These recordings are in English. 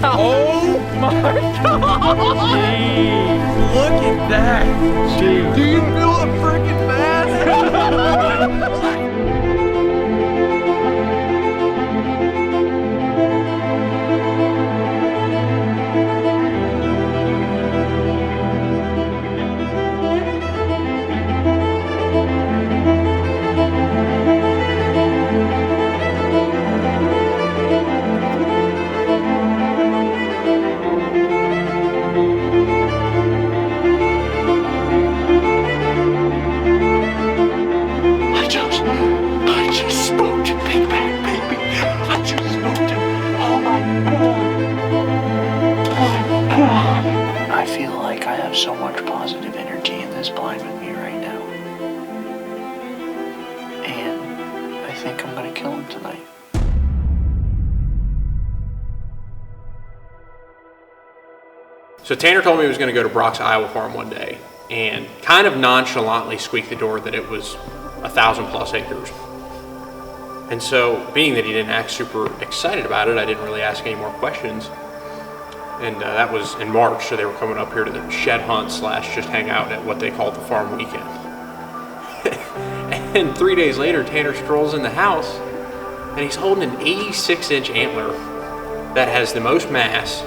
Oh my God! Jeez. Look at that! Jeez. Do you feel a freaking mass? I just spoke to Big Mac, baby. I just spoke to him. Oh my God. I feel like I have so much positive energy in this blind with me right now. And I think I'm gonna kill him tonight. So Tanner told me he was going to go to Brock's Iowa farm one day and kind of nonchalantly squeaked the door that it was 1,000+ acres. And so, being that he didn't act super excited about it, I didn't really ask any more questions. And that was in March, so they were coming up here to the shed hunt / just hang out at what they call the farm weekend. And 3 days later, Tanner strolls in the house, and he's holding an 86-inch antler that has the most mass,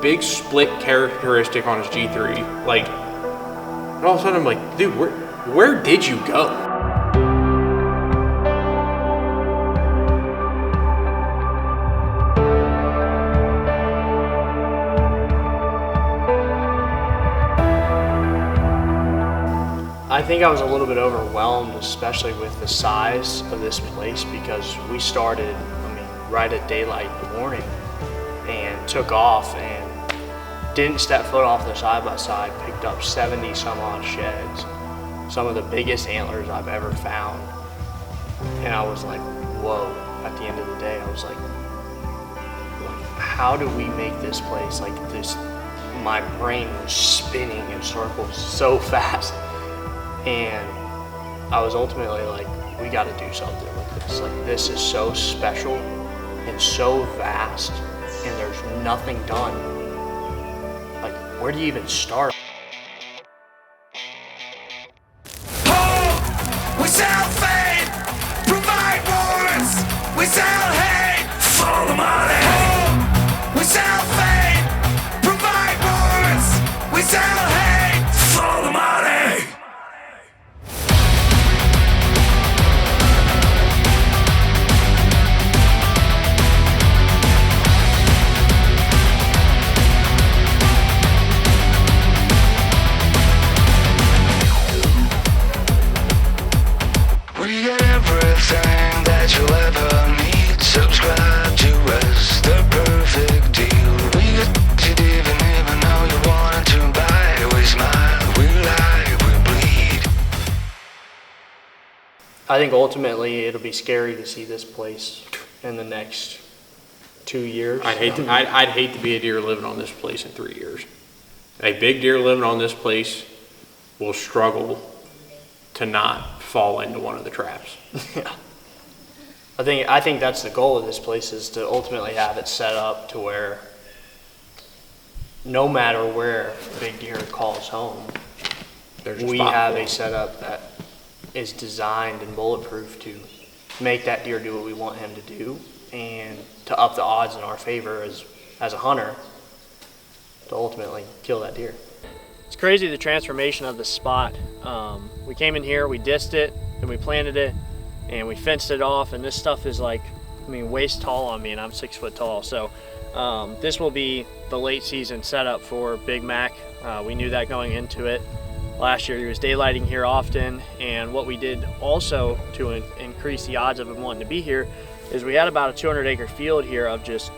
big split characteristic on his G3. Like, and all of a sudden I'm like, dude, where did you go? I think I was a little bit overwhelmed, especially with the size of this place, because we started, right at daylight in the morning and took off and didn't step foot off the side-by-side, picked up 70 some odd sheds, some of the biggest antlers I've ever found. And I was like, whoa, at the end of the day, I was like, how do we make this place like this? My brain was spinning in circles so fast. And I was ultimately like, we got to do something with this. Like, this is so special and so vast, and there's nothing done. Like, where do you even start? We sell fame, provide wars. We sell hate, follow money. We sell fame, provide wars. We sell hate, follow money. We got everything that you'll ever need. Subscribe to us, the perfect deal. We got you didn't even know you wanted to buy. We smile, we lie, we bleed. I think ultimately it'll be scary to see this place in the next 2 years. I'd hate to be a deer living on this place in 3 years. A big deer living on this place will struggle to not fall into one of the traps. Yeah. I think that's the goal of this place, is to ultimately have it set up to where no matter where big deer calls home, we have a setup that is designed and bulletproof to make that deer do what we want him to do, and to up the odds in our favor as a hunter to ultimately kill that deer. It's crazy, the transformation of the spot. We came in here, we dissed it, and we planted it, and we fenced it off, and this stuff is like, waist tall on me, and I'm 6 foot tall. So this will be the late season setup for Big Mac. We knew that going into it. Last year he was daylighting here often, and what we did also to increase the odds of him wanting to be here is we had about a 200-acre field here of just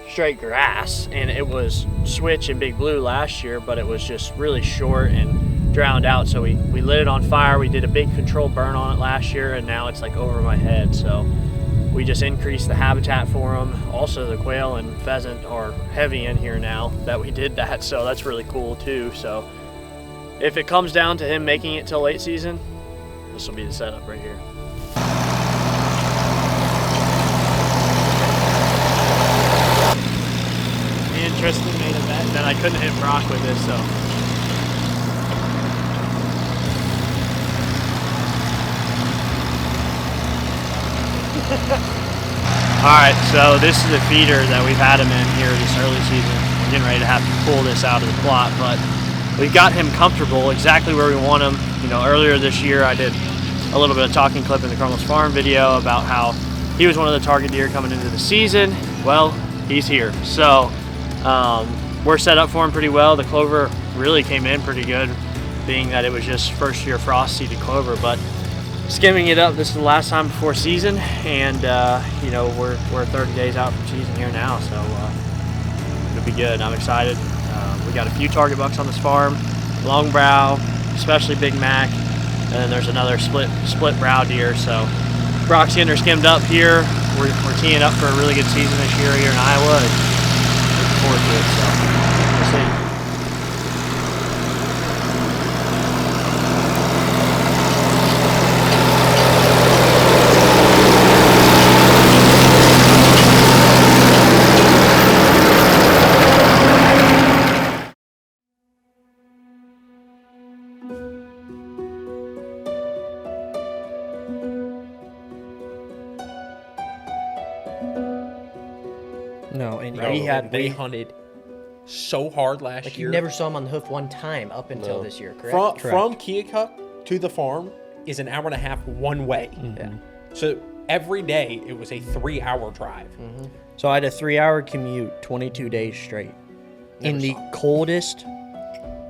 straight grass, and it was switch and big blue last year, but it was just really short and drowned out. So we lit it on fire. We did a big controlled burn on it last year, and now it's like over my head. So we just increased the habitat for them. Also, the quail and pheasant are heavy in here now that we did that, so that's really cool too. So if it comes down to him making it till late season, this will be the setup right here. Tristan made a bet that I couldn't hit Brock with this, so. Alright, so this is the feeder that we've had him in here this early season. We're getting ready to have to pull this out of the plot, but we've got him comfortable exactly where we want him. You know, earlier this year I did a little bit of talking clip in the Krumboltz Farm video about how he was one of the target deer coming into the season. Well, he's here. So we're set up for him pretty well. The clover really came in pretty good, being that it was just first year frost seeded clover, but skimming it up, this is the last time before season, and you know, we're 30 days out from season here now, so it'll be good. I'm excited. We got a few target bucks on this farm, long brow, especially Big Mac, and then there's another split brow deer. So Brock's getting her skimmed up here. We're teeing up for a really good season this year here in Iowa. Looking forward to it. So we'll see. No, and Bro, they hunted so hard last like year. you never saw him on the hoof one time up until this year, correct? From Keokuk to the farm is an hour and a half one way. Yeah. So every day it was a 3-hour drive. So I had a 3-hour commute, 22 days straight, in the coldest,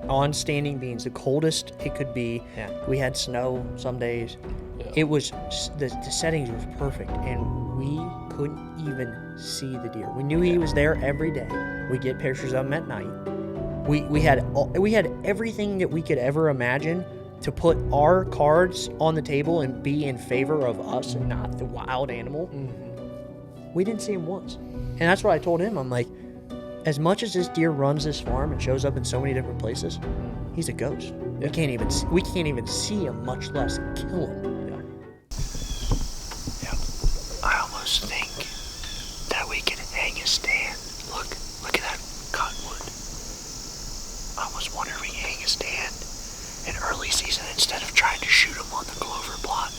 on standing beans, the coldest it could be. Yeah. We had snow some days. Yeah. It was the settings was perfect, and we couldn't even see the deer. We knew he was there every day. We get pictures of him at night. We had everything that we could ever imagine to put our cards on the table and be in favor of us and not the wild animal. We didn't see him once, and that's what I told him. I'm like, as much as this deer runs this farm and shows up in so many different places, he's a ghost. We can't even see him, much less kill him. I almost think that we can hang a stand. Look at that cottonwood. I almost wonder if we can hang a stand in early season instead of trying to shoot them on the clover plot.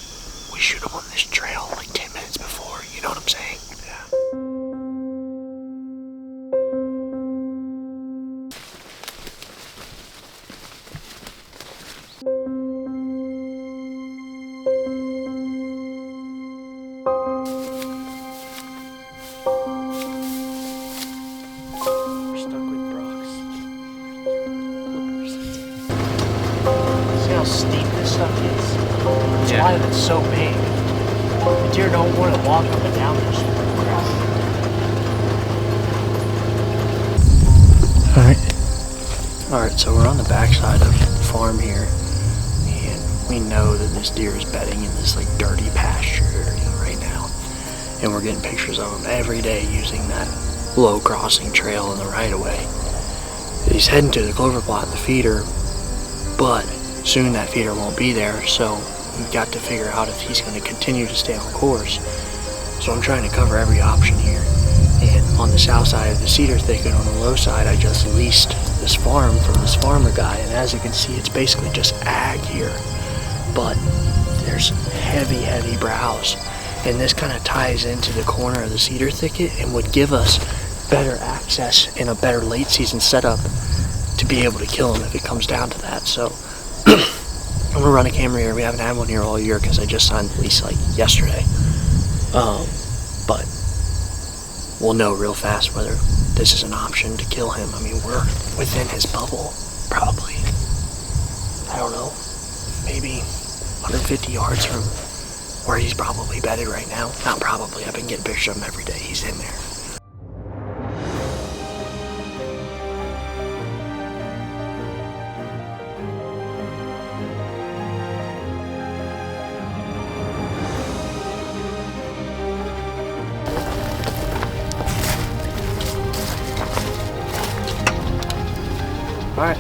We shoot them on this trail like 10 minutes before. You know what I'm saying? We're stuck with Brock's. See how steep this stuff is? That's why it's so big. The deer don't want to walk up and down this crap. Alright, so we're on the backside of the farm here, and we know that this deer is bedding in this like dirty pasture area right now. And we're getting pictures of him every day using that low crossing trail in the right of way. He's heading to the clover plot in the feeder, but soon that feeder won't be there, so we've got to figure out if he's going to continue to stay on course. So I'm trying to cover every option here. And on the south side of the cedar thicket, on the low side, I just leased this farm from this farmer guy, and as you can see, it's basically just ag here. But there's heavy browse, and this kind of ties into the corner of the cedar thicket and would give us better access and a better late season setup to be able to kill him if it comes down to that. So I'm gonna run a camera here. We haven't had one here all year because I just signed the lease like yesterday. But we'll know real fast whether this is an option to kill him. I mean, we're within his bubble, probably. I don't know, maybe 150 yards from where he's probably bedded right now. Not probably, I've been getting pictures of him every day. He's in there. Alright,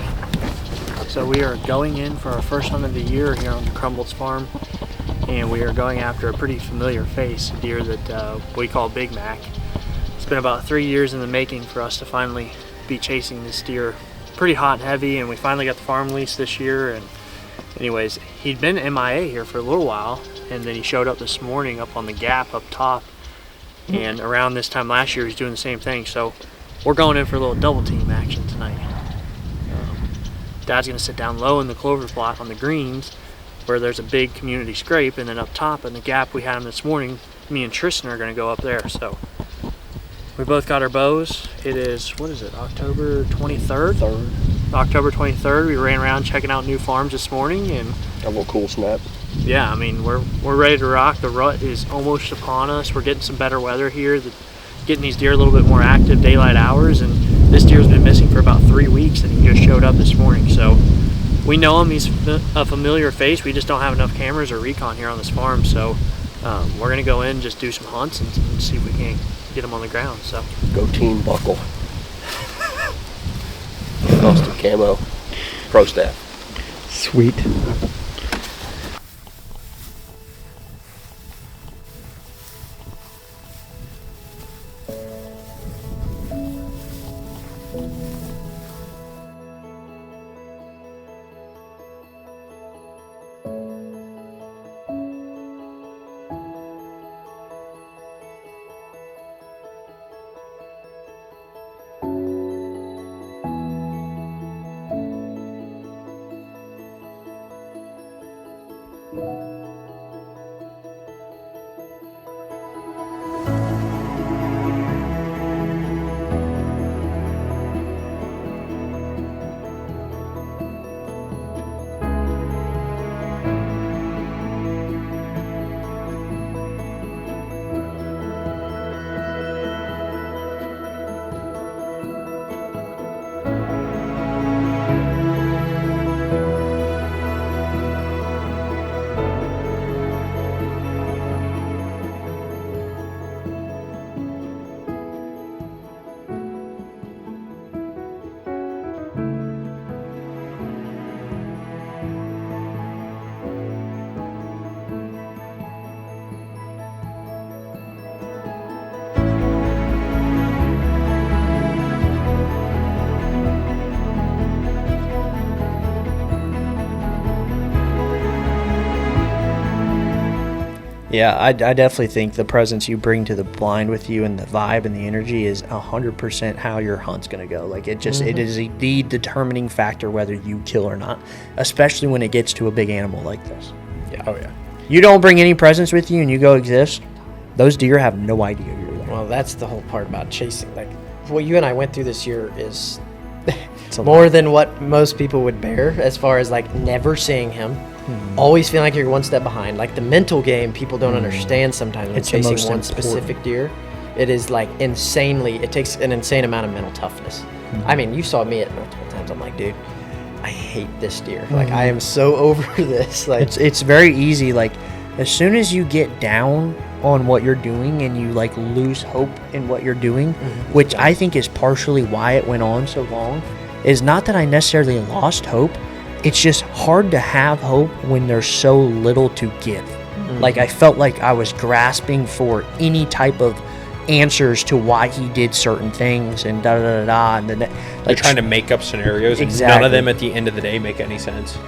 so we are going in for our first hunt of the year here on the Krumboltz Farm, and we are going after a pretty familiar face, a deer that we call Big Mac. It's been about 3 years in the making for us to finally be chasing this deer pretty hot and heavy, and we finally got the farm lease this year. And anyways, he'd been MIA here for a little while, and then he showed up this morning up on the gap up top, and around this time last year he's doing the same thing. So we're going in for a little double team action tonight. Dad's gonna sit down low in the clover plot on the greens where there's a big community scrape, and then up top in the gap we had him this morning, me and Tristan are gonna go up there. So we both got our bows. It is, what is it, October 23rd? October 23rd. We ran around checking out new farms this morning, and a little cool snap. yeah, I mean, we're ready to rock. The rut is almost upon us. We're getting some better weather here, getting these deer a little bit more active daylight hours, and this deer's been missing for about 3 weeks, and he just showed up this morning. So we know him. He's a familiar face. We just don't have enough cameras or recon here on this farm, so we're gonna go in, just do some hunts, and see if we can get him on the ground. So Go team buckle. Custom camo. Pro staff. Sweet. yeah, I definitely think the presence you bring to the blind with you and the vibe and the energy is 100% how your hunt's gonna go. Like it is the determining factor whether you kill or not, especially when it gets to a big animal like this. Yeah. Oh yeah. You don't bring any presence with you and you go exist, those deer have no idea you're there. Well, that's the whole part about chasing. Like, what you and I went through this year is It's a more than what most people would bear, as far as like never seeing him, always feeling like you're one step behind. Like the mental game, people don't understand sometimes when It's the chasing most one important. specific deer. It is like insanely, it takes an insane amount of mental toughness. I mean, you saw me at multiple times. I'm like, dude, I hate this deer. Like, I am so over this. Like, It's very easy. Like, as soon as you get down on what you're doing and you like lose hope in what you're doing, which I think is partially why it went on so long, is not that I necessarily lost hope. It's just hard to have hope when there's so little to give. Like, I felt like I was grasping for any type of answers to why he did certain things and da da da da. And then, You're like, trying to make up scenarios, and none Exactly. of them at the end of the day make any sense.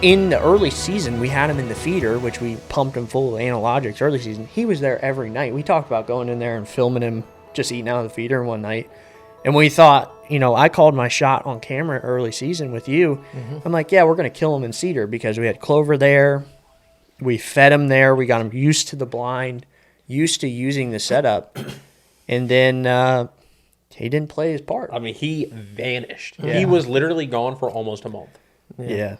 in the early season, we had him in the feeder, which we pumped him full of analogics early season. He was there every night. We talked about going in there and filming him just eating out of the feeder one night. And we thought, you know, I called my shot on camera early season with you. I'm like, yeah, we're going to kill him in cedar because we had clover there. We fed him there. We got him used to the blind, used to using the setup. And then he didn't play his part. I mean, he vanished. Yeah. He was literally gone for almost a month. Yeah.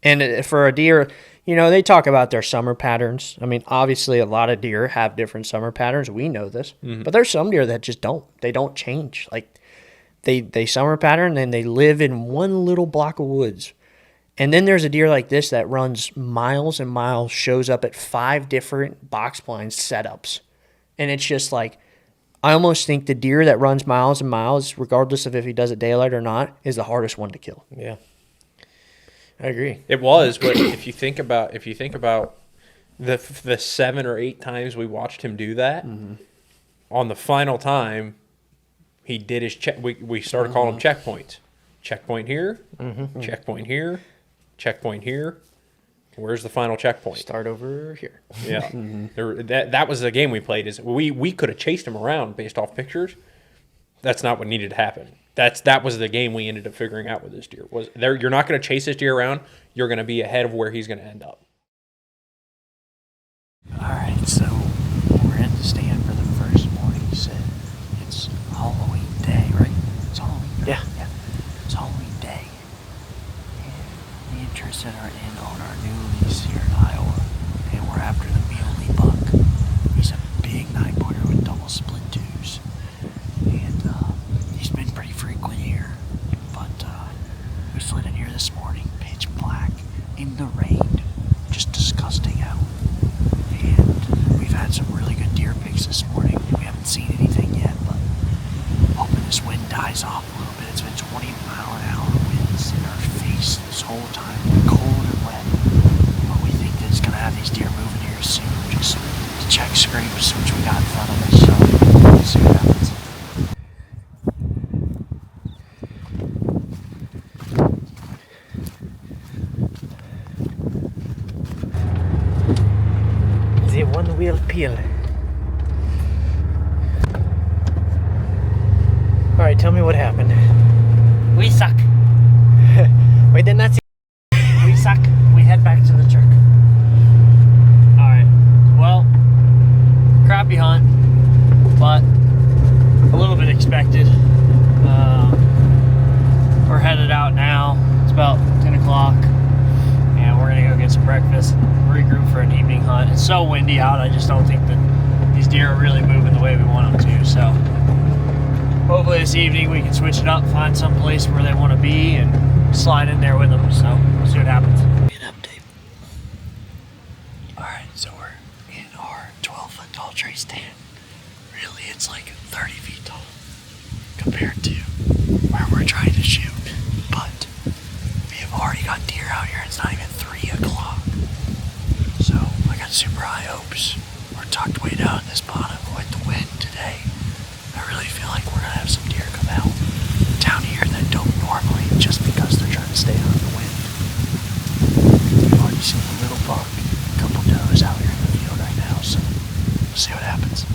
And for a deer, you know, they talk about their summer patterns. I mean, obviously a lot of deer have different summer patterns. We know this. But there's some deer that just don't. They don't change. Like, they summer pattern and they live in one little block of woods. And then there's a deer like this that runs miles and miles, shows up at 5 different box blind setups. And it's just like, I almost think the deer that runs miles and miles, regardless of if he does it daylight or not, is the hardest one to kill. Yeah, I agree. It was, but if you think about the 7 or 8 times we watched him do that, on the final time, he did his check. We started calling them checkpoints. Checkpoint here, checkpoint here, checkpoint here. Where's the final checkpoint? Start over here. Yeah. That was the game we played. Is we could have chased him around based off pictures. That's not what needed to happen. That was the game we ended up figuring out with this deer. You're not going to chase this deer around. You're going to be ahead of where he's going to end up. All right, so we're in the stand for the first morning set. It's Halloween day, right? It's Halloween. Yeah. It's Halloween day. And me and Tristan are in on our new lease here in Iowa, and we're after the muley buck. He's a big 9-pointer with double split twos, and he's been pretty frequent here. But we slid in here this morning, pitch black, in the rain, just disgusting out. And we've had some really good deer picks this morning. We haven't seen anything yet, but hoping this wind dies off a little bit. It's been 20-mile-an-hour winds in our face this whole time, cold and wet. But we think that it's going to have these deer moving here soon, just to check scrapes, which we got in front of us. So we'll see what happens. The one-wheel peel. All right, tell me what happened. We suck. Wait, did not see. We suck. We head back to the truck. Alright, well, crappy hunt, but a little bit expected. We're headed out now. It's about 10 o'clock, and we're gonna go get some breakfast, regroup for an evening hunt. It's so windy out, I just don't think that these deer are really moving the way we want them to, so hopefully this evening we can switch it up, find some place where they want to be, and slide in there with them, so we'll see what happens. An update. Alright, so we're in our 12-foot tall tree stand. Really, it's like 30 feet tall compared to where we're trying to shoot. But we have already got deer out here. It's not even 3 o'clock. So I got super high hopes. We're tucked way down in this bottom with the wind today. I really feel like we're going to have some deer come out down here that don't normally, just because they're trying to stay out of the wind. We've already seen a little buck, a couple does out here in the field right now, so we'll see what happens.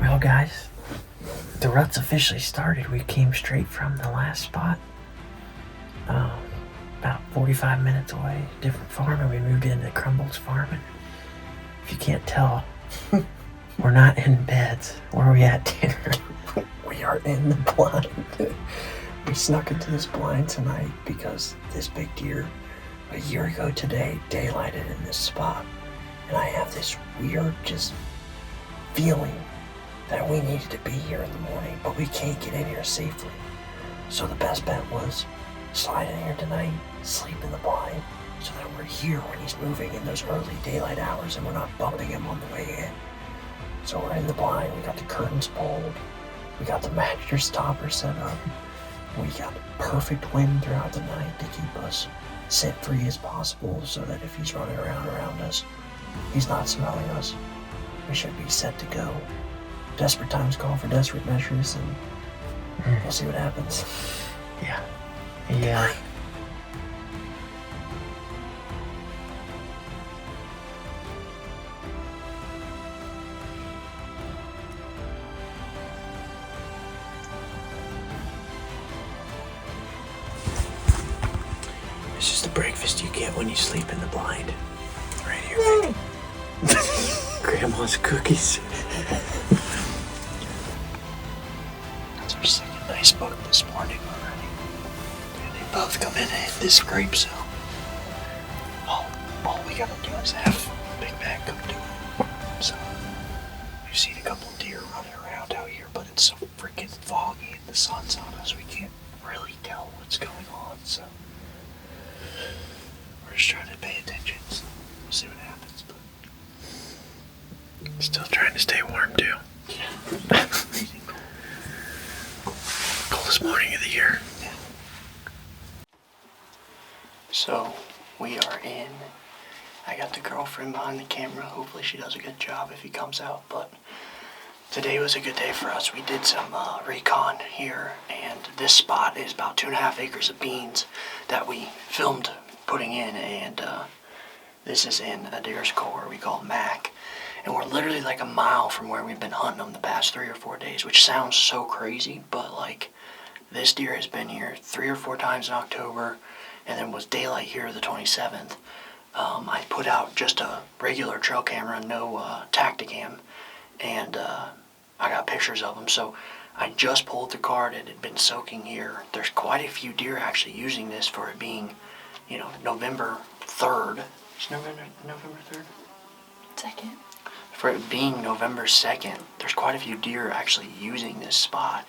Well, guys, the rut's officially started. We came straight from the last spot, about 45 minutes away, different farm, and we moved into Krumboltz Farm. And if you can't tell, we're not in beds. Where are we at, Tanner? We are in the blind. We snuck into this blind tonight because this big deer, a year ago today, daylighted in this spot. And I have this weird just feeling that we needed to be here in the morning, but we can't get in here safely. So the best bet was slide in here tonight, sleep in the blind, so that we're here when he's moving in those early daylight hours and we're not bumping him on the way in. So we're in the blind, we got the curtains pulled, we got the mattress topper set up, we got perfect wind throughout the night to keep us scent free as possible, so that if he's running around us, he's not smelling us. We should be set to go. Desperate times call for desperate measures, and We'll see what happens. Yeah. Yeah. This is the breakfast you get when you sleep in the blind. Right here, baby. Grandma's cookies. That's our second nice book this morning already. And they both come in and hit this scrape zone. All we gotta do is have Big Mac come do it. So, we've seen a couple of deer running around out here, but it's so freaking foggy and the sun's on us, we can't really tell what's going on, so. We're just trying to pay attention. So we'll see what happens. But still trying to stay warm too. Yeah. Coldest morning of the year. Yeah. So we are in. I got the girlfriend behind the camera. Hopefully she does a good job if he comes out. But today was a good day for us. We did some recon here, and this spot is about 2.5 acres of beans that we filmed putting in, and this is in a deer's core we call Mac, and we're literally like a mile from where we've been hunting them the past 3 or 4 days, which sounds so crazy, but like this deer has been here 3 or 4 times in October, and then was daylight here the 27th. I put out just a regular trail camera, no Tacticam, and I got pictures of them. So I just pulled the card. It had been soaking here. There's quite a few deer actually using this for it being, you know, November 3rd. It's November 3rd? 2nd. For it being November 2nd, there's quite a few deer actually using this spot.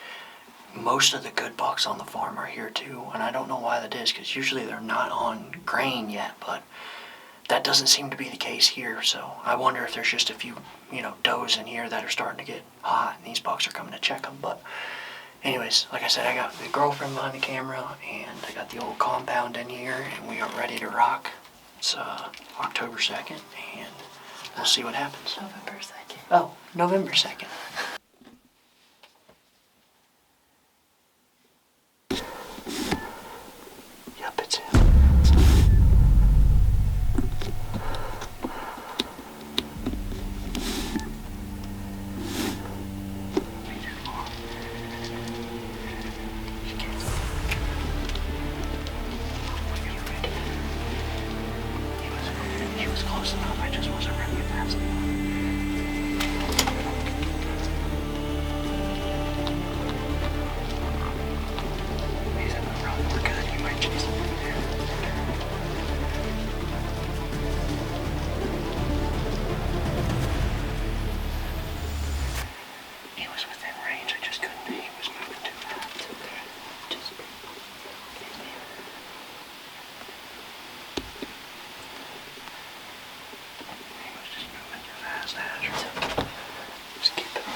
Most of the good bucks on the farm are here too, and I don't know why that is, because usually they're not on grain yet, but that doesn't seem to be the case here. So I wonder if there's just a few, you know, does in here that are starting to get hot, and these bucks are coming to check them. But anyways, like I said, I got the girlfriend behind the camera, and I got the old compound in here, and we are ready to rock. It's October 2nd, and we'll see what happens. November 2nd. Oh, November 2nd. Yep, it's him. He was close enough, I just wasn't ready fast enough. He's in the road, we're good, you might chase him from there. He was within range, I just couldn't, he was moving too fast. Just he was just moving too fast, Azure. Just keep it on.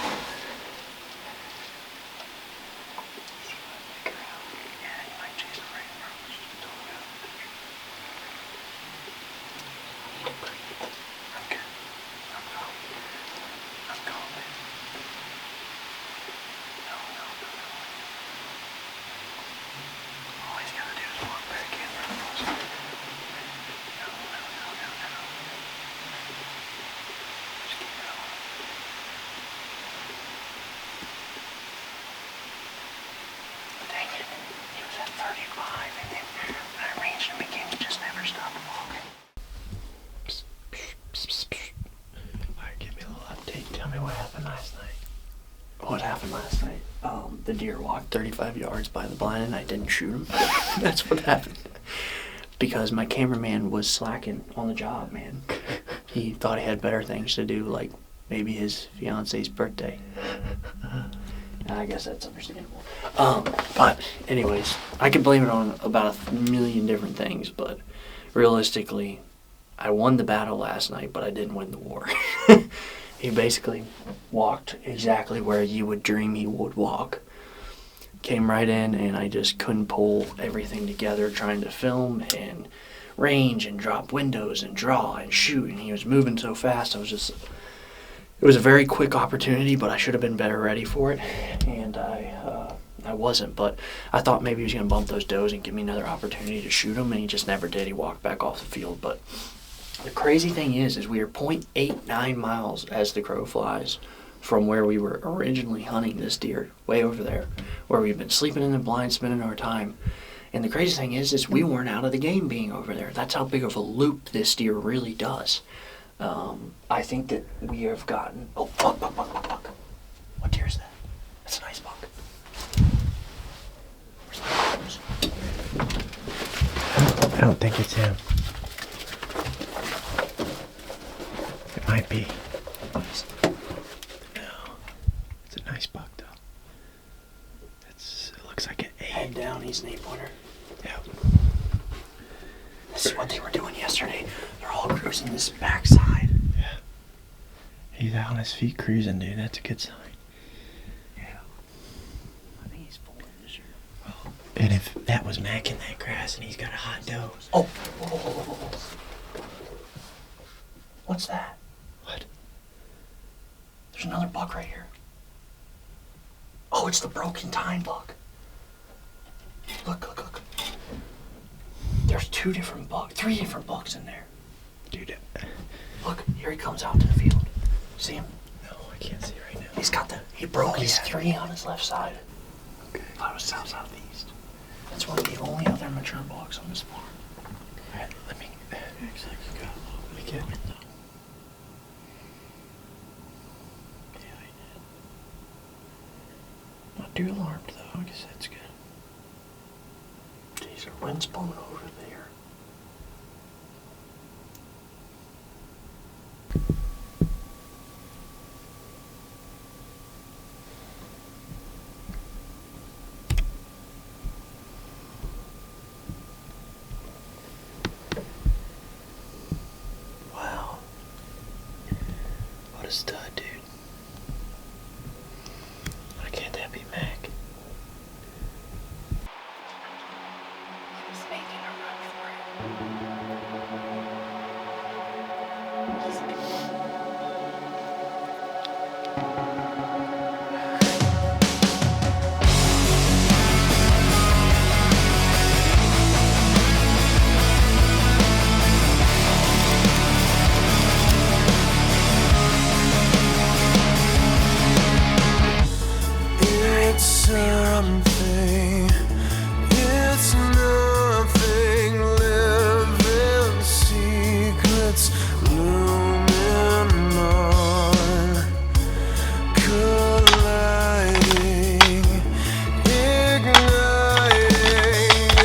Yeah, you might chase the rain, bro. Just don't go. I'm good. I'm calm. I'm calm, man. No. All he's gotta do is walk back in, bro. No. Just keep it on. Dang it. He was at 35, and then when I ranged him again, he just never stopped walking. Alright, give me a little update. Tell me what happened last night. What happened last night? The deer walked 35 yards by the blind and I didn't shoot him. That's what happened. Because my cameraman was slacking on the job, man. He thought he had better things to do, like maybe his fiance's birthday. I guess that's understandable. But anyways, I could blame it on about a million different things, but realistically, I won the battle last night, but I didn't win the war. He basically walked exactly where you would dream he would walk. Came right in, and I just couldn't pull everything together trying to film and range and drop windows and draw and shoot, and he was moving so fast. It was a very quick opportunity, but I should have been better ready for it, and I I wasn't, but I thought maybe he was going to bump those does and give me another opportunity to shoot them, and he just never did. He walked back off the field. But the crazy thing is we are 0.89 miles as the crow flies from where we were originally hunting this deer, way over there, where we've been sleeping in the blind, spending our time. And the crazy thing is we weren't out of the game being over there. That's how big of a loop this deer really does. I think that we have gotten... Oh, buck. What deer is that? That's a nice buck. I don't think it's him. It might be. No. It's a nice buck, though. It looks like an 8. Head down, he's an 8-pointer. Yeah. This is what they were doing yesterday. They're all cruising this backside. Yeah. He's out on his feet cruising, dude. That's a good sign. Yeah. I think he's full in this year. Well, and if that was Mac in that grass and he's got a hot doe. Oh. Whoa. What's that? What? There's another buck right here. Oh, it's the broken tine buck. Look. There's 3 different bucks in there. Dude. Look, here he comes out to the field. See him? No, I can't see right now. He broke his 3 on his left side. Okay. Thought it was southeast. That's one of the only other mature bucks on this farm. Alright, let me... Looks like you got a little bit of wind, though. Yeah, I did. Not too alarmed, though. I guess that's good. Jeez, our wind's blowing over there. Wow. What a stud, dude. Why can't that be Mac? He's making a run for it. It's something, it's nothing, living secrets looming on, colliding, igniting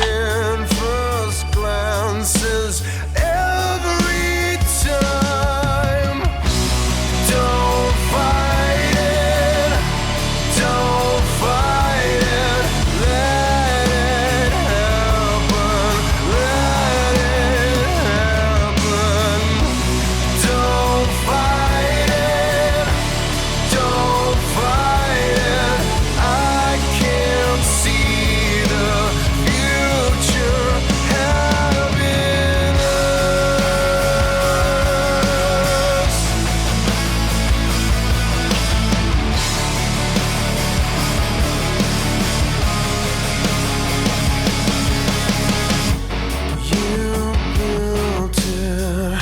in first glances every time. Don't fight it. Don't fight it, let it happen, let it happen. Don't fight it, don't fight it. I can't see the future having us. You built it,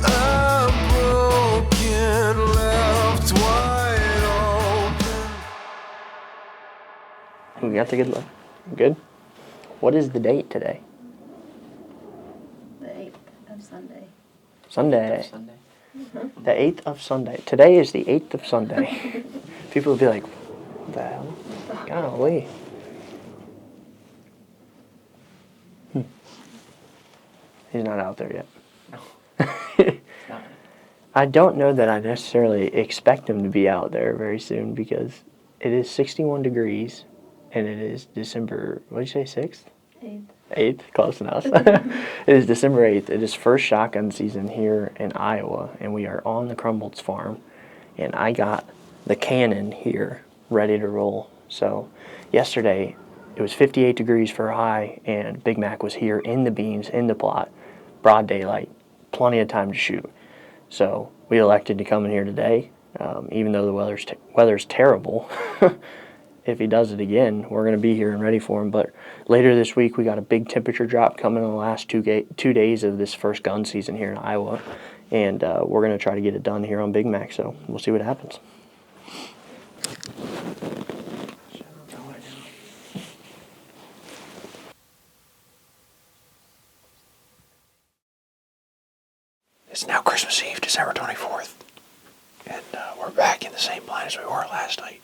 I broke it, left wide open. We got the good look. Good. What is the date today? The 8th of Sunday. Sunday. The 8th of Sunday. Today is the 8th of Sunday. People will be like, what the hell? Golly. He's not out there yet. I don't know that I necessarily expect him to be out there very soon because it is 61 degrees and it is December, what did you say, 6th? 8th. 8th, close enough. It is December 8th. It is first shotgun season here in Iowa, and we are on the Krumboltz Farm. And I got the cannon here ready to roll. So yesterday, it was 58 degrees for a high, and Big Mac was here in the beams, in the plot, broad daylight, plenty of time to shoot. So we elected to come in here today, even though the weather's terrible. if he does it again, we're going to be here and ready for him. But later this week, we got a big temperature drop coming in the last 2 days of this first gun season here in Iowa. And we're going to try to get it done here on Big Mac, so we'll see what happens. It's now Christmas Eve, December 24th, and we're back in the same blind as we were last night.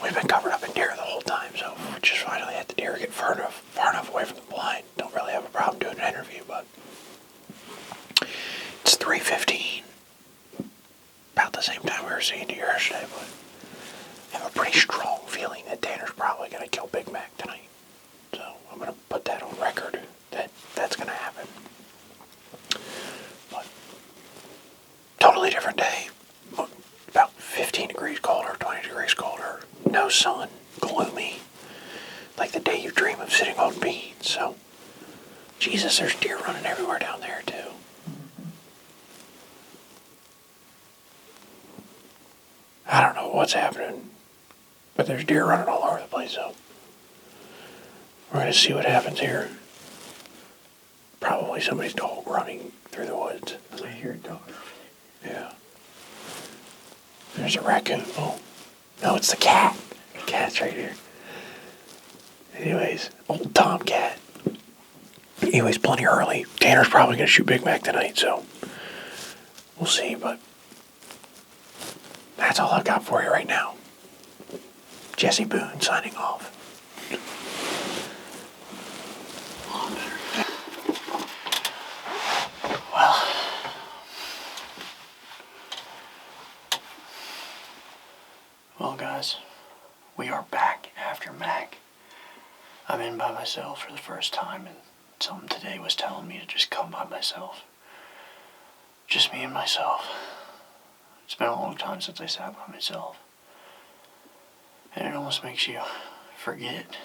We've been covered up in deer the whole time, so we just finally had the deer get far enough away from the blind. Don't really have a problem doing an interview, but it's 3:15, about the same time we were seeing deer yesterday, but I have a pretty strong feeling that Tanner's probably going to kill Big Mac tonight. So I'm going to put that on record that that's going to happen. But totally different day. About 15 degrees colder, 20 degrees colder, no sun, gloomy, like the day you dream of sitting on beans. So, Jesus, there's deer running everywhere down there too. I don't know what's happening, but there's deer running all over the place, so we're going to see what happens here. Probably somebody's dog running through the woods. I hear a dog. Yeah. There's a raccoon. Oh, no, it's the cat. The cat's right here. Anyways, old tomcat. Anyways, plenty early. Tanner's probably going to shoot Big Mac tonight, so we'll see, but that's all I've got for you right now. Jesse Boone signing off. Well, guys, we are back after Mac. I'm in by myself for the first time, and something today was telling me to just come by myself. Just me and myself. It's been a long time since I sat by myself. And it almost makes you forget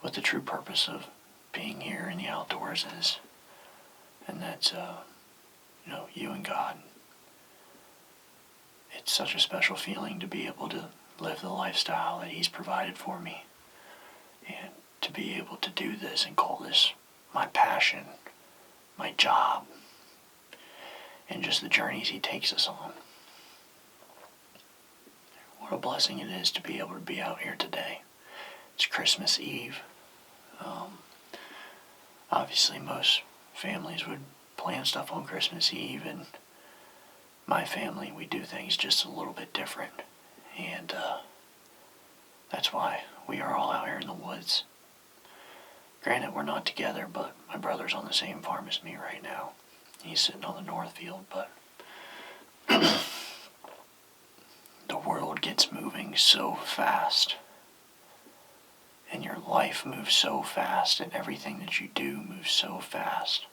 what the true purpose of being here in the outdoors is. And that's, you and God. It's such a special feeling to be able to live the lifestyle that He's provided for me. And to be able to do this and call this my passion, my job, and just the journeys He takes us on. What a blessing it is to be able to be out here today. It's Christmas Eve. Obviously, most families would plan stuff on Christmas Eve, and my family, we do things just a little bit different. And that's why we are all out here in the woods. Granted, we're not together, but my brother's on the same farm as me right now. He's sitting on the north field, but the world gets moving so fast. And your life moves so fast, and everything that you do moves so fast.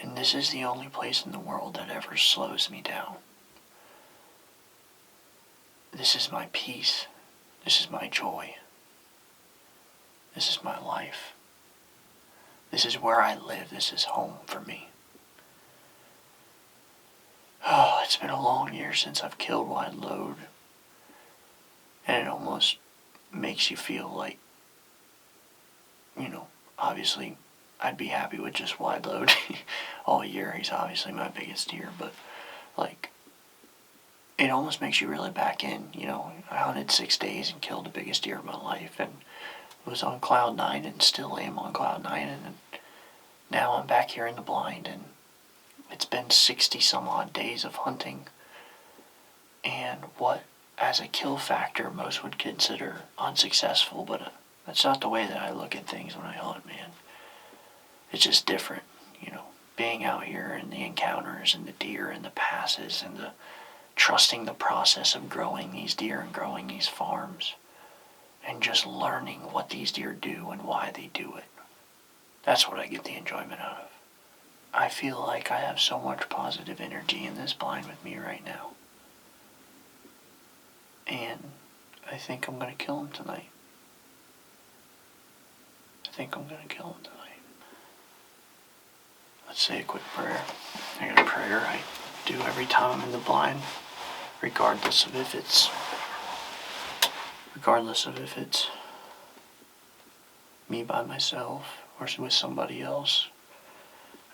And this is the only place in the world that ever slows me down. This is my peace. This is my joy. This is my life. This is where I live. This is home for me. Oh, it's been a long year since I've killed wide load. And it almost makes you feel like, obviously I'd be happy with just wide load all year. He's obviously my biggest deer, but it almost makes you really back in. I hunted 6 days and killed the biggest deer of my life, and was on cloud 9 and still am on cloud 9, and now I'm back here in the blind, and it's been 60 some odd days of hunting, and what as a kill factor most would consider unsuccessful, but that's not the way that I look at things when I hunt, man. It's just different, being out here and the encounters and the deer and the passes and the trusting the process of growing these deer and growing these farms and just learning what these deer do and why they do it. That's what I get the enjoyment out of. I feel like I have so much positive energy in this blind with me right now. And I think I'm going to kill him tonight. Let's say a quick prayer. I got a prayer I do every time I'm in the blind, regardless of if it's regardless of if it's me by myself or with somebody else,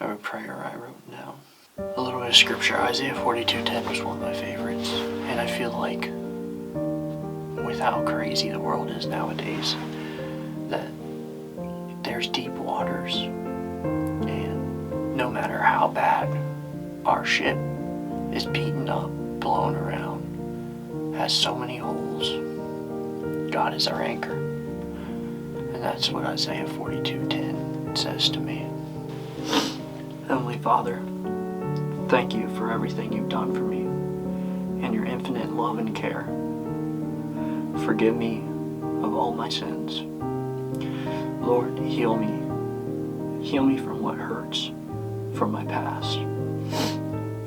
or a prayer I wrote down. A little bit of scripture. Isaiah 42:10 was one of my favorites, and I feel like with how crazy the world is nowadays, that there's deep waters, and no matter how bad our ship is beaten up, blown around, has so many holes, God is our anchor. And that's what Isaiah 42:10 says to me. Heavenly Father, thank you for everything you've done for me and your infinite love and care. Forgive me of all my sins. Lord, heal me. Heal me from what hurts from my past.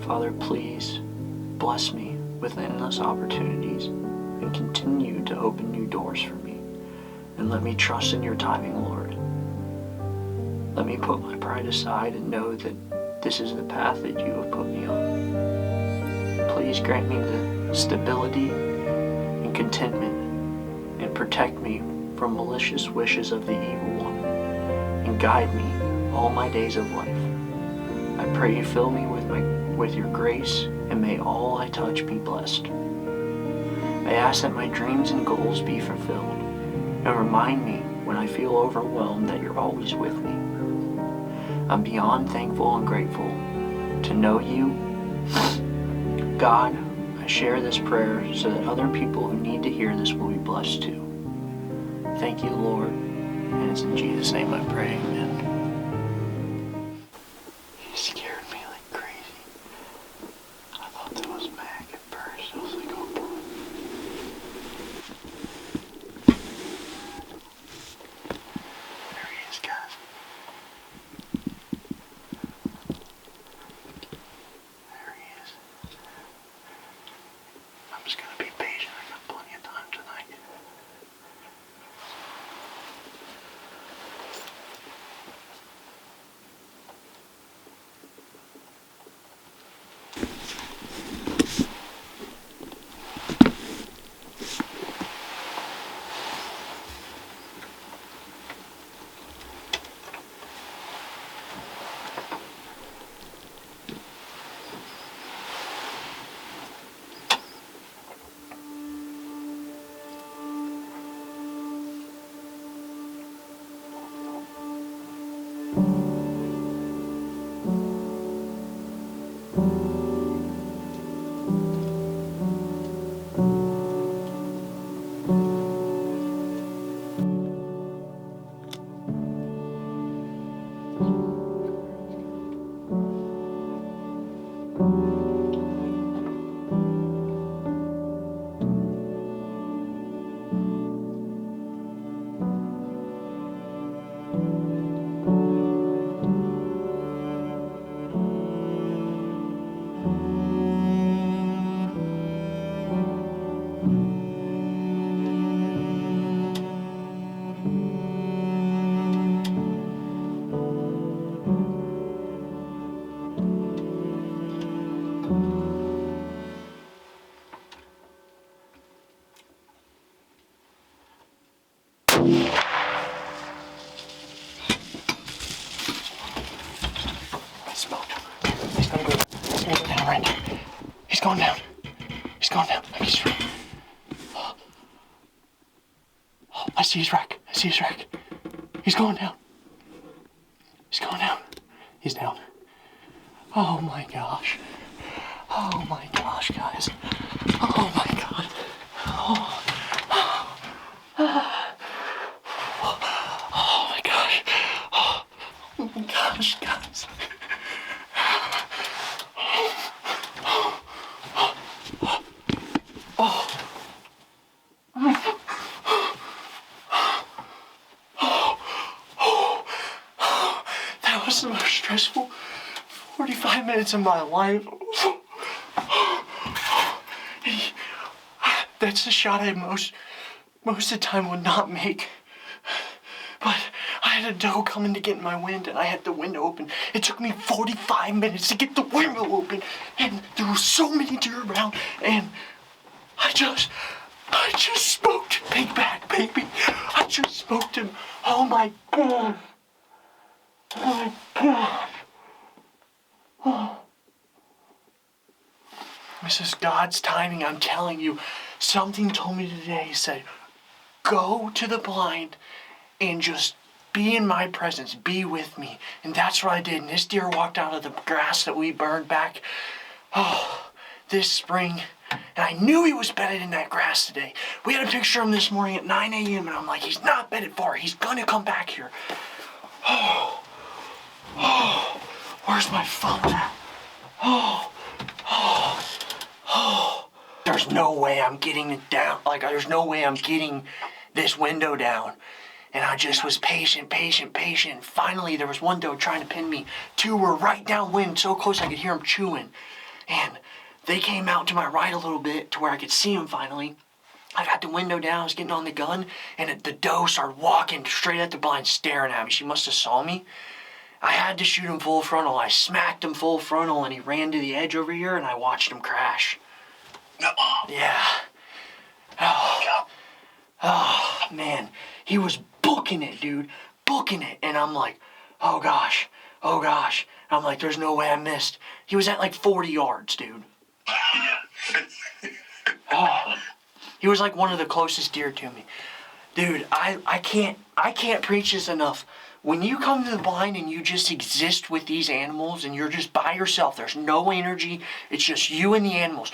Father, please bless me with endless opportunities and continue to open new doors for me. And let me trust in your timing, Lord. Let me put my pride aside and know that this is the path that you have put me on. Please grant me the stability and contentment and protect me from malicious wishes of the evil one and guide me all my days of life. I pray you fill me with your grace and may all I touch be blessed. I ask that my dreams and goals be fulfilled and remind me when I feel overwhelmed that you're always with me. I'm beyond thankful and grateful to know you. God, I share this prayer so that other people who need to hear this will be blessed too. Thank you, Lord, and it's in Jesus' name I pray, amen. He scared me like crazy. I thought that was Mac at first. I was like, oh boy. There he is, guys. There he is. I'm just gonna be patient. I got plenty of time tonight. He's going down. He's going down. I see his rack. He's going down. He's down. Oh my gosh, guys. Oh my god. Oh my gosh. Oh my gosh, guys. That was the most stressful 45 minutes of my life. That's the shot I most of the time would not make. But I had a doe coming to get in my wind and I had the window open. It took me 45 minutes to get the window open and there were so many deer around and I just I just smoked Big Back, baby. I just smoked him. Oh my God. Oh my God. Oh. This is God's timing, I'm telling you. Something told me today, said, go to the blind and just be in my presence, be with me. And that's what I did. And this deer walked out of the grass that we burned back, this spring. And I knew he was bedded in that grass today. We had a picture of him this morning at 9 a.m. and I'm like, he's not bedded for it. He's gonna come back here. Where's my phone at? There's no way I'm getting it down. Like, there's no way I'm getting this window down. And I just was patient. Finally, there was one doe trying to pin me. Two were right downwind, so close I could hear them chewing. And they came out to my right a little bit to where I could see them finally. I got the window down, I was getting on the gun, and the doe started walking straight at the blind, staring at me. She must have saw me. I had to shoot him full frontal. I smacked him full frontal, and he ran to the edge over here, and I watched him crash. Yeah. Oh, man. He was booking it, dude. Booking it. And I'm like, oh gosh. I'm like, there's no way I missed. He was at like 40 yards, dude. Oh. He was like one of the closest deer to me. Dude, I can't preach this enough. When you come to the blind and you just exist with these animals and you're just by yourself, there's no energy, it's just you and the animals.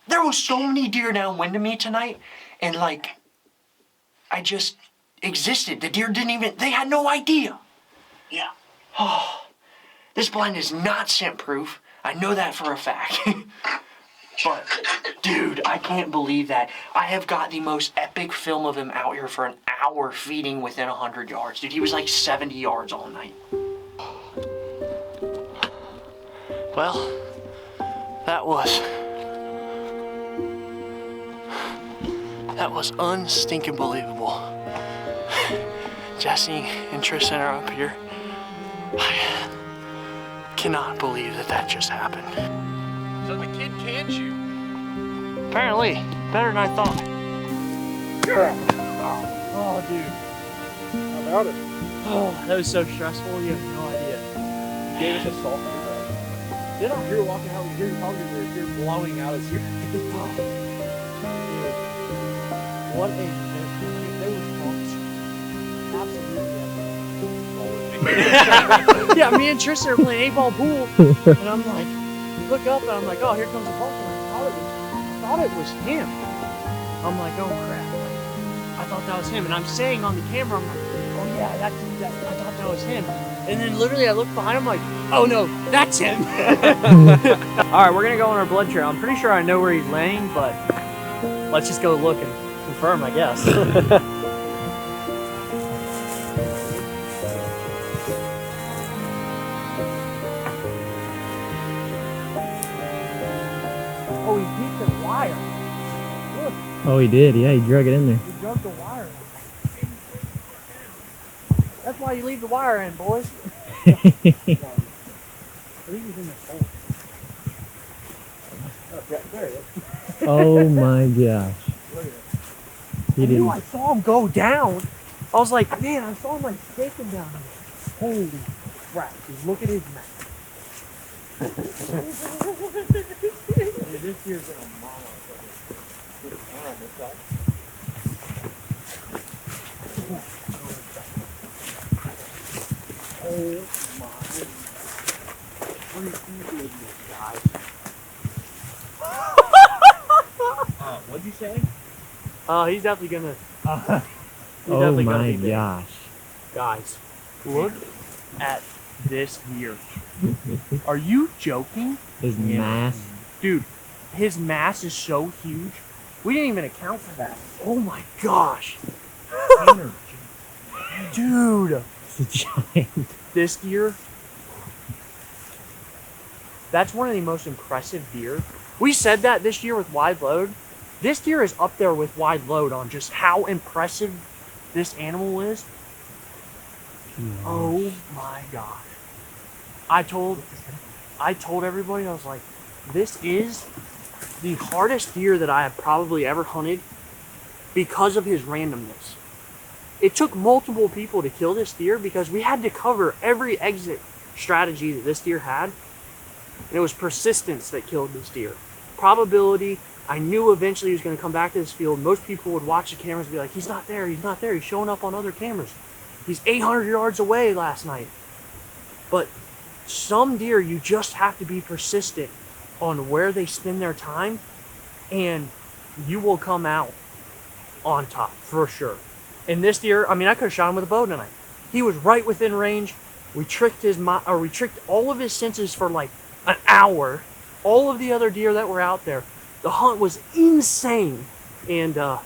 There was so many deer downwind of me tonight, and like, I just existed. The deer didn't even, they had no idea. Yeah. Oh, this blind is not scent proof. I know that for a fact. But, dude, I can't believe that. I have got the most epic film of him out here for an hour feeding within 100 yards. Dude, he was like 70 yards all night. Well, that was unstinking believable. Jesse and Tristan are up here. I cannot believe that just happened. So the kid can shoot. Apparently, better than I thought. Oh, dude. How about it? Oh, that was so stressful. You have no idea. You gave us a salt. Did I? You were walking out here, you're blowing out as you. What a there was absolutely. Yeah, me and Tristan are playing 8-ball pool, and I'm like, look up, and I'm like, oh, here comes a ball. And I thought it was him. I'm like, oh crap. I thought that was him, and I'm saying on the camera, I'm like, oh yeah, I thought that was him. And then literally I look behind him like, oh no, that's him. All right, we're gonna go on our blood trail. I'm pretty sure I know where he's laying, but let's just go look and confirm, I guess. Oh, he beat the wire. Look. Oh, he did. Yeah, he drug it in there. He drug the wire in. That's why you leave the wire in, boys. I think he's in the hole. There he is. Oh my gosh. I knew I saw him go down. I was like, man, I saw him like shaking down here. Holy crap, dude, look at his mouth. Dude, this deer's in a mile. Oh my goodness, guys. What'd you say? He's definitely gonna. Oh my gosh. Guys, look at this deer. Are you joking? His mass. Dude, his mass is so huge. We didn't even account for that. Oh my gosh. Dude. It's a giant. This deer. That's one of the most impressive deer. We said that this year with wide load. This deer is up there with wide load on just how impressive this animal is. Oh my god. I told everybody, I was like, this is the hardest deer that I have probably ever hunted because of his randomness. It took multiple people to kill this deer because we had to cover every exit strategy that this deer had. And it was persistence that killed this deer. Probability, I knew eventually he was going to come back to this field. Most people would watch the cameras and be like, he's not there, he's showing up on other cameras. He's 800 yards away last night. But some deer, you just have to be persistent on where they spend their time, and you will come out on top for sure. And this deer, I mean, I could have shot him with a bow tonight. He was right within range. We tricked we tricked all of his senses for like an hour. All of the other deer that were out there, the hunt was insane. And I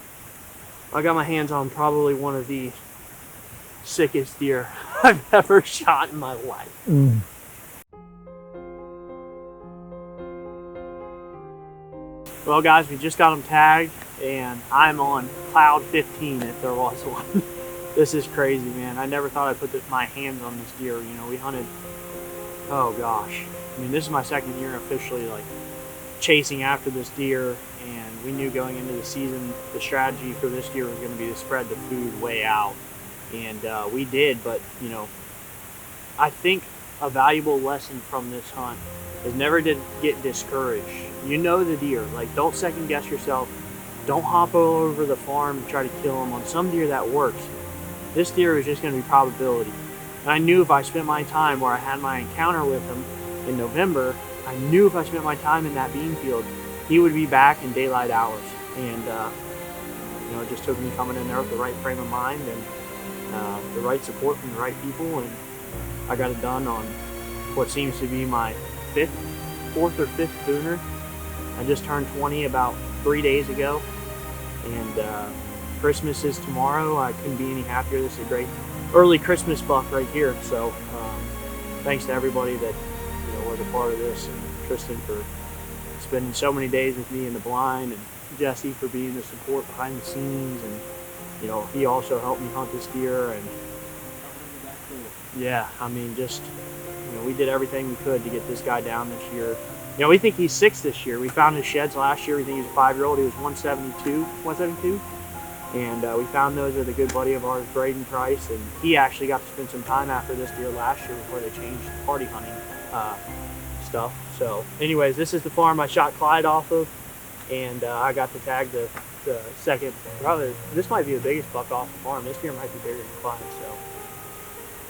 got my hands on probably one of the sickest deer I've ever shot in my life. Well, guys, we just got him tagged, and I'm on cloud 15 if there was one. This is crazy, man. I never thought I'd put my hands on this deer. You know, we hunted, oh gosh. I mean, this is my second year officially, like, chasing after this deer, and we knew going into the season the strategy for this deer was going to be to spread the food way out, and we did. But, you know, I think a valuable lesson from this hunt is never to get discouraged. You know the deer, like, don't second guess yourself. Don't hop all over the farm and try to kill them. On some deer that works. This deer was just going to be probability. And I knew if I spent my time where I had my encounter with him in November, I knew if I spent my time in that bean field, he would be back in daylight hours. And, you know, it just took me coming in there with the right frame of mind and the right support from the right people. And I got it done on what seems to be my fourth or fifth booner. I just turned 20 about 3 days ago. And Christmas is tomorrow. I couldn't be any happier. This is a great early Christmas buck right here. So thanks to everybody that, you know, was a part of this, and Tristan for spending so many days with me in the blind, and Jesse for being the support behind the scenes, and, you know, he also helped me hunt this deer. And yeah, I mean, just, you know, we did everything we could to get this guy down this year. You know, we think he's 6 this year. We found his sheds last year. We think he's a 5-year-old. He was 172. And we found those with a good buddy of ours, Braden Price, and he actually got to spend some time after this deer last year before they changed the party hunting stuff. So anyways, this is the farm I shot Clyde off of, and I got to tag the second, probably, this might be the biggest buck off the farm. This deer might be bigger than Clyde. So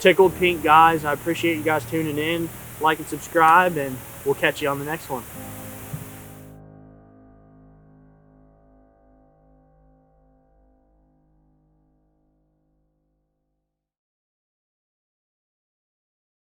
tickled pink, guys. I appreciate you guys tuning in. Like and subscribe, and we'll catch you on the next one.